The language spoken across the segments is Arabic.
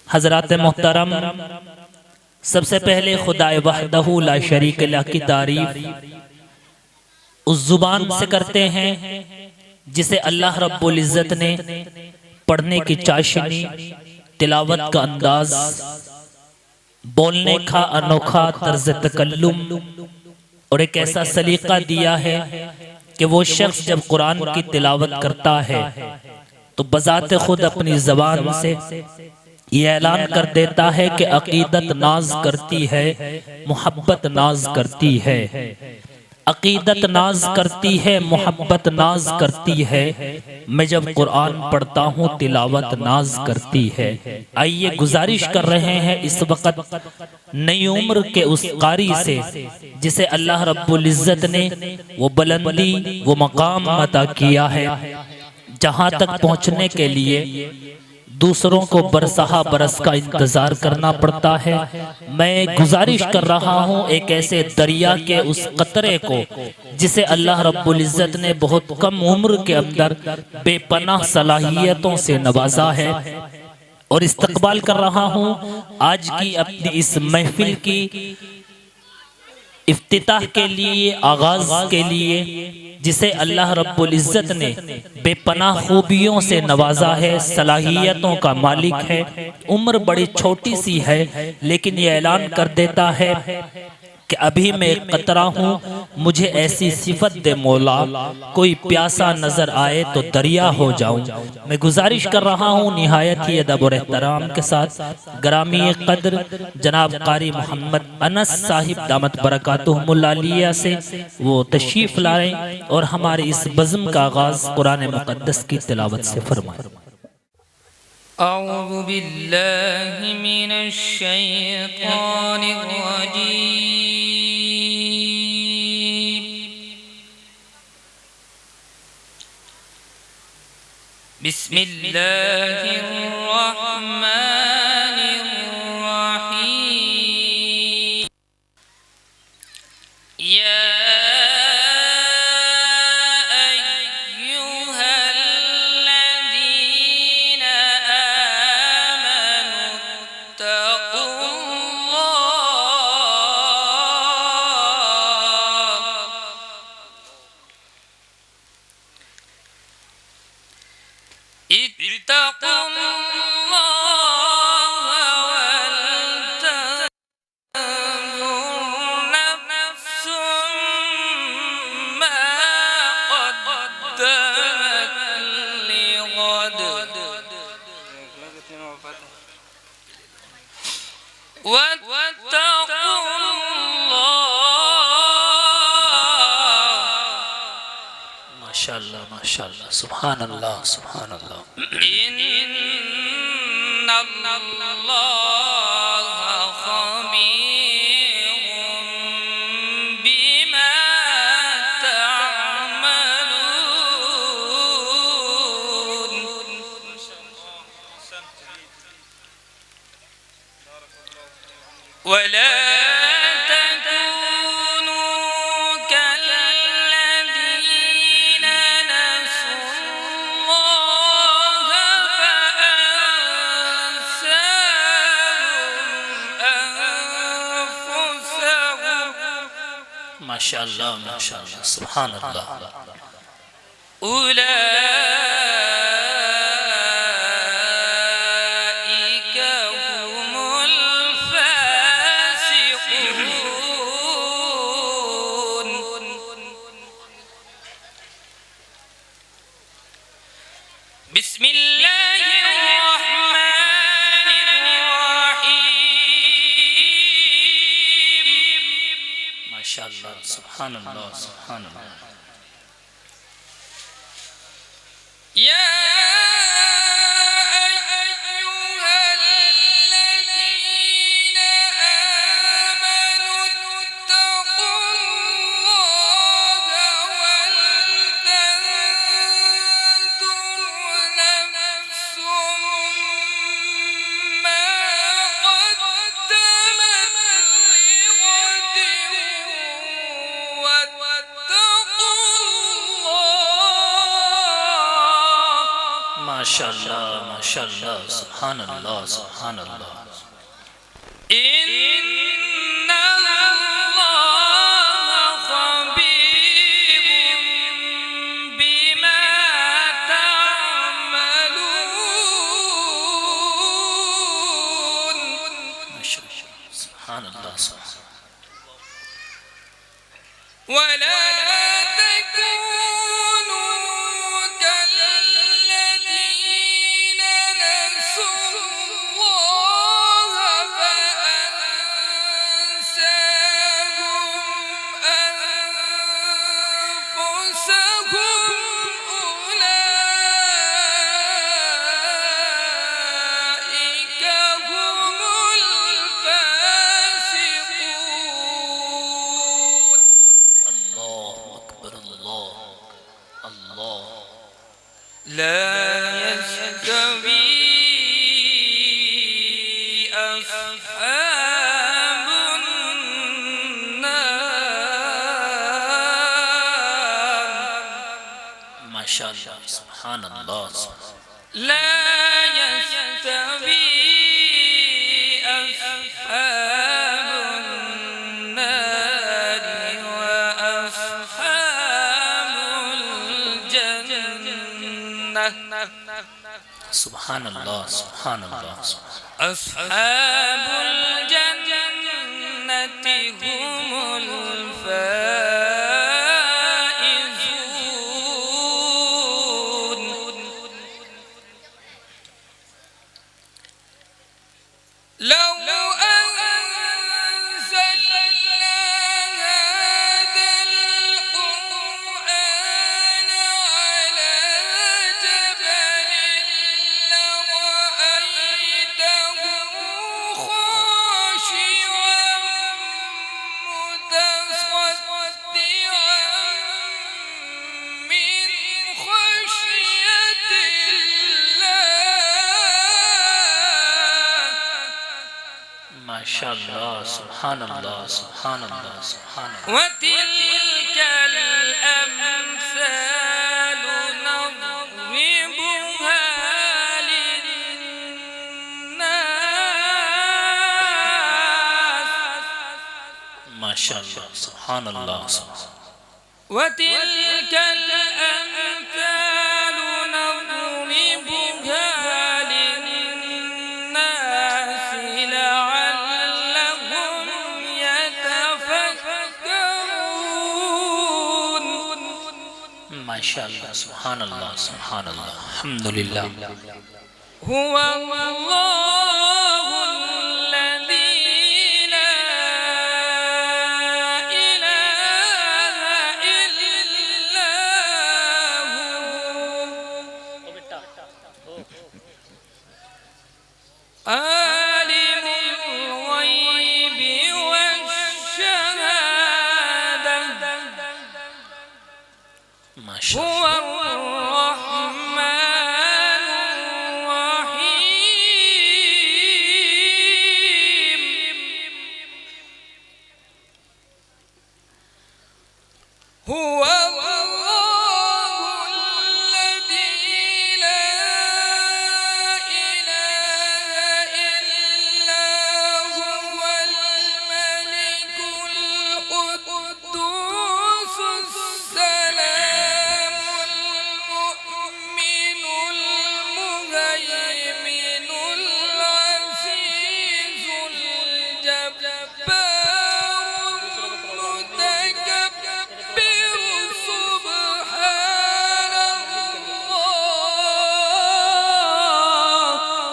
حضرات محترم، سب سے پہلے خدا وحدہ لا شریک لہ کی تعریف اس زبان سے کرتے ہیں جسے اللہ رب العزت نے پڑھنے کی چاشنی، تلاوت کا انداز، بولنے کا انوکھا طرز تکلم اور ایک ایسا سلیقہ دیا ہے کہ وہ شخص جب قرآن کی تلاوت کرتا ہے تو بذات خود اپنی زبان سے یہ اعلان کر دیتا ہے کہ عقیدت ناز کرتی ہے، محبت ناز کرتی ہے، عقیدت ناز کرتی ہے، محبت ناز کرتی ہے، میں جب قرآن پڑھتا ہوں تلاوت ناز کرتی ہے۔ آئیے گزارش کر رہے ہیں اس وقت نئی عمر کے اس قاری سے جسے اللہ رب العزت نے وہ بلندی، وہ مقام عطا کیا ہے جہاں تک پہنچنے کے لیے دوسروں کو برسہ برس کا انتظار کرنا پڑتا ہے۔ میں گزارش کر رہا ہوں ایک ایسے دریا کے اس قطرے کو جسے اللہ رب العزت نے بہت کم عمر کے اندر بے پناہ صلاحیتوں سے نوازا ہے، اور استقبال کر رہا ہوں آج کی اپنی اس محفل کی افتتاح کے لیے، آغاز کے لیے، جسے اللہ رب العزت نے بے پناہ خوبیوں سے نوازا ہے، صلاحیتوں کا مالک ہے۔ عمر بڑی چھوٹی سی ہے لیکن یہ اعلان کر دیتا ہے کہ ابھی میں ایک قطرہ ہوں، مجھے ایسی صفت دے مولا، کوئی پیاسا نظر آئے تو دریا ہو جاؤں۔ میں گزارش کر رہا ہوں نہایت ہی ادب اور احترام کے ساتھ گرامی قدر جناب قاری محمد انس صاحب دامت برکاتہم العالیہ سے وہ تشریف لائیں اور ہمارے اس بزم کا آغاز قرآن مقدس کی تلاوت سے فرمائیں۔ اعوذ باللہ من الشیطان الرجیم بسم اللہ الرحمن الرحیم یا اتقوا الله ولتنظر نفس ما قدمت لغد واتقوا الله ماشاءاللہ ماشاءاللہ، سبحان اللہ سبحان اللہ۔ ان اللہ خبیر بما تعملون ولا ماشاءاللہ ماشاءاللہ، سبحان اللہ۔ اولئک هم الفاسقون بسم اللہ الرحمن الرحیم ماشاءاللہ، سبحان اللہ سبحان اللہ۔ یا ایہا الذین آمنوا اتقوا اللہ ولتنظر نفس ما قدمت لغد واتقوا الله माशाअल्लाह माशाअल्लाह सुभान अल्लाह सुभान अल्लाह। ولا تكونوا كالذين نسوا الله فأنساهم أنفسهم أولئك هم الفاسقون. الله أكبر الله الله. لا يستوي أصحاب النار. माशाअल्लाह सुभान अल्लाह। لا يستوي أصحاب النار وأصحاب الجنة. सुभान अल्लाह सुभान अल्लाह। أصحاب الجنة هم الفائزون. لو أنزلنا هذا القرآن على جبل لرأيته خاشعا متصدعا من خشية الله. माशाअल्लाह सुभान अल्लाह सुभान अल्लाह सुभान अल्लाह। وتلك الأمثال نضربها للناس. माशाअल्लाह सुभान अल्लाह। وتلك الأمثال نضربها للناس لعلهم يتفكرون. माशाअल्लाह सुभान अल्लाह सुभान अल्लाह। अल्हम्दुलिल्लाह। هو الله الذي لا إله إلا هو عالم الغيب والشهادة. माशाअल्लाह هو الرحمن الرحيم. هو الله الذي لا إله إلا هو الملك القدوس السلام المؤمن المهيمن العزيز الجبار المتكبر سبحان الله.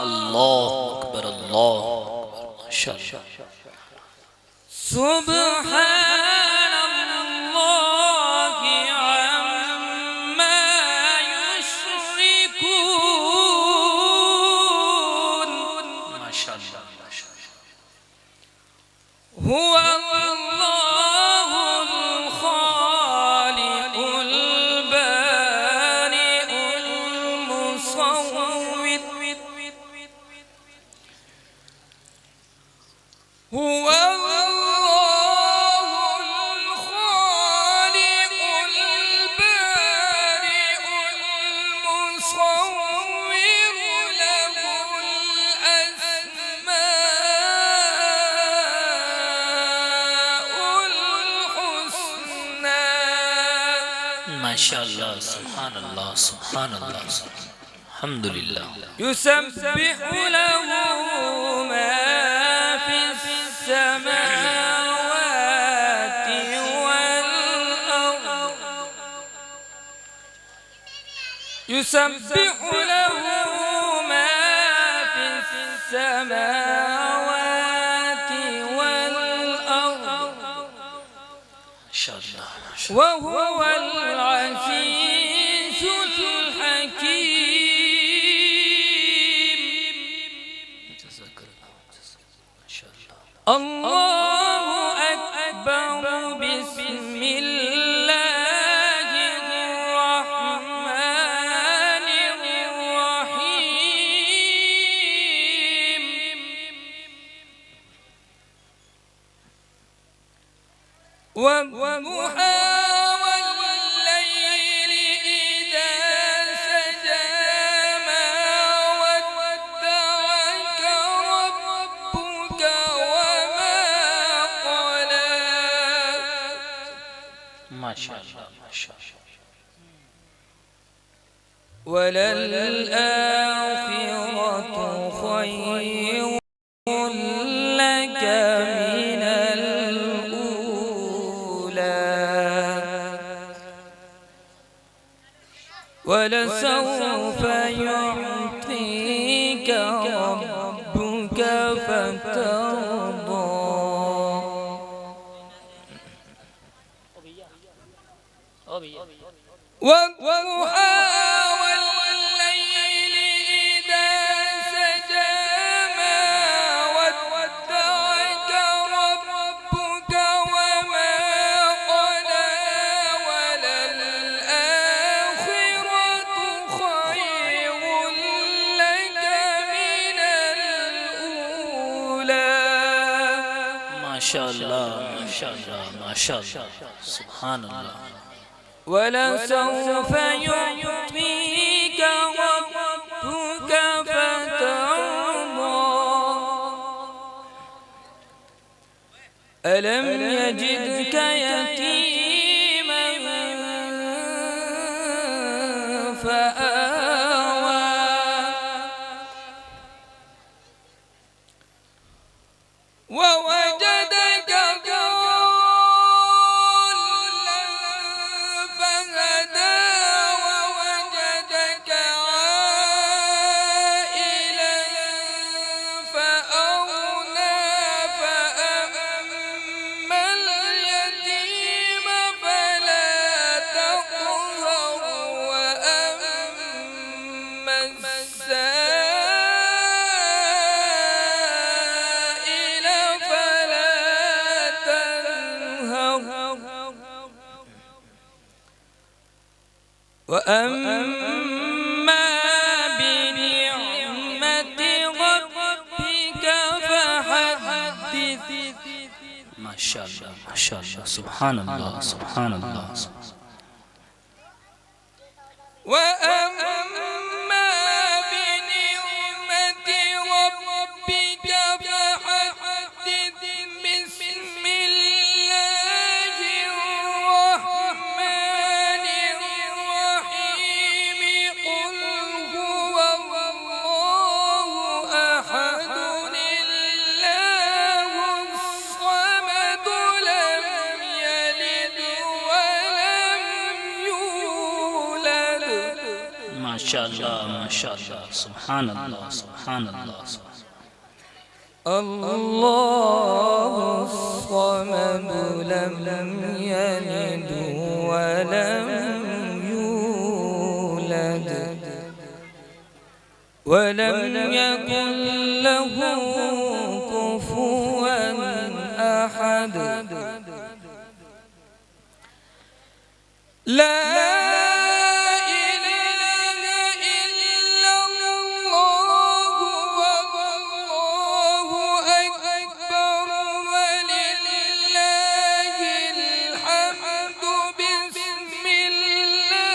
الله أكبر الله أكبر माशाअल्लाह। سبحان الله عما يشركون. माशाअल्लाह माशाअल्लाह। هو الله الخالق البارئ المصور. هو الله الخالق البارئ المصور माशाअल्लाह, सुभान अल्लाह, सुभान अल्लाह, अल्हम्दुलिल्लाह। يسبح له ما في السماوات والأرض يسبح له ما في السماوات والأرض माशाअल्लाह, माशाअल्लाह। وهو العزيز الحكيم الله أكبر بسم الله الرحمن الرحيم والضحى والليل إذا سجى ما ودعك ربك وما قلى माशाअल्लाह, माशाअल्लाह। وللآخرة خير لك من الأولى ولسوف يعطيك ربك فترضى والضحى والليل إذا سجى ما ودعك ربك وما قلى وللآخرة خير لك من الأولى माशाअल्लाह, माशाअल्लाह, माशाअल्लाह, सुभान अल्लाह। ولسوف يعطيك ربك فترضى ألم يجدك يتيما فآوى ووجدك ضالا فهدى ووجدك عائلا فأغنى فأما اليتيم فلا تقهر وأما السائل فلا تنهر وأما بنعمة ربك فحدث माशाअल्लाह, माशाअल्लाह, सुभान अल्लाह, सुभान अल्लाह। وأما بنعمة ربك فحدث بسم الله الرحمن الرحيم قل هو الله أحد الله الصمد لم يلد ولم يولد माशाअल्लाह, माशाअल्लाह, सुभान अल्लाह, सुभान अल्लाह। الله الصمد لم يلد ولم يولد ولم يكن له كفوا أحد لا إله إلا الله والله أكبر ولله الحمد بسم الله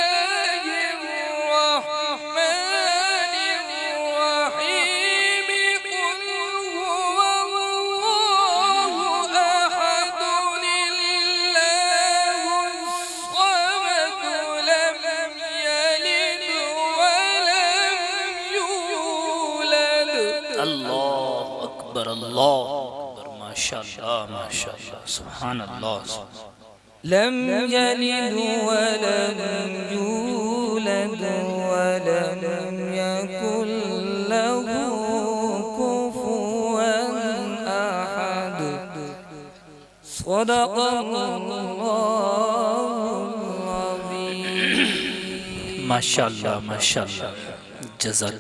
الرحمن الرحيم قل هو الله أحد الله الصمد अकबर, अल्लाह अकबर, माशाअल्लाह माशाअल्लाह, सुभान अल्लाह। لم يلد ولم يولد ولم يكن له كفوا أحد. صدق الله العظيم. माशाअल्लाह माशाअल्लाह, जज़ाक